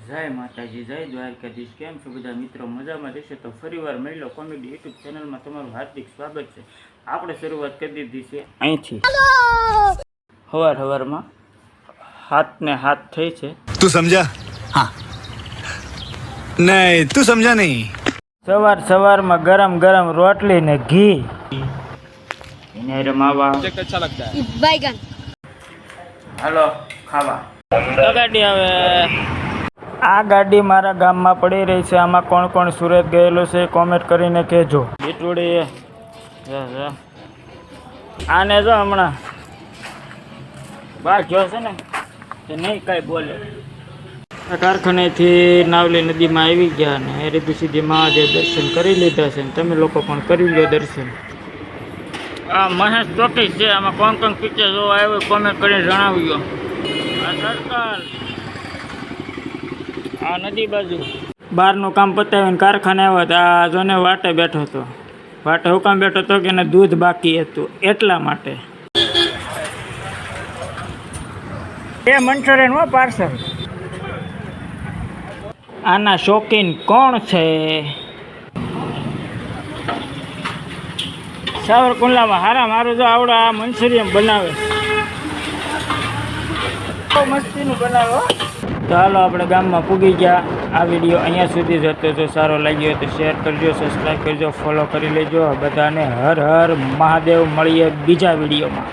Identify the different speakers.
Speaker 1: જય માતાજી, જય દ્વારકાધીશ। કેમ છો બધા મિત્રો? મજામાં રહેશે તો ફરીવાર મળ્યો કોમેડી યુટ્યુબ ચેનલમાં તમારું હાર્દિક સ્વાગત છે। આપણે શરૂઆત કરી દીધી છે અહીંથી। સવારમાં હાથને હાથ થઈ છે।
Speaker 2: તું સમજા? હા નહીં, તું સમજા નહીં।
Speaker 1: સવારમાં ગરમ ગરમ રોટલી ને ઘી એને રમાવા
Speaker 2: अच्छा लगता है।
Speaker 3: बैगन
Speaker 1: હાલો ખાવા। ગાડી આવે। આ ગાડી મારા ગામમાં પડી રહી છે। આમાં કોણ કોણ સુરત ગયેલો છે કોમેન્ટ કરીને કહેજો। બીટુડી આને જો હમણાં બહાર ગયો છે ને તે નહીં કાંઈ બોલે। આ કારખાનેથી નાવલી નદીમાં આવી ગયા ને એ રીતે સીધી મહાદેવ દર્શન કરી લીધા છે ને તમે લોકો પણ કરી લો દર્શન। આ મહેશ ચોકી છે। આમાં કોણ કોણ પિક્ચર જોવા આવ્યો કોમેન્ટ કરીને જણાવજો। આ સરકાર આ નદી બાજુ બહારનું કામ પતાવીને કારખાને આવ્યો તો આ જોને વાટે બેઠો હતો। વાટે હું કામ બેઠો હતો કે એને દૂધ બાકી હતું એટલા માટે। એ મંચુરિયન હો પાર્સલ। આના શોખીન કોણ છે? સાવરકુંડલામાં હારા મારું જો આવડા આ મંચુરિયન બનાવે બહુ મસ્તીનું બનાવે। તો હાલો આપણે ગામમાં પૂગી ગયા। આ વિડીયો અહીંયા સુધી જતો જો સારો લાગ્યો તો શેર કરજો, સબસ્ક્રાઈબ કરજો, ફોલો કરી લેજો બધાને। હર હર મહાદેવ। મળીએ બીજા વિડીયોમાં।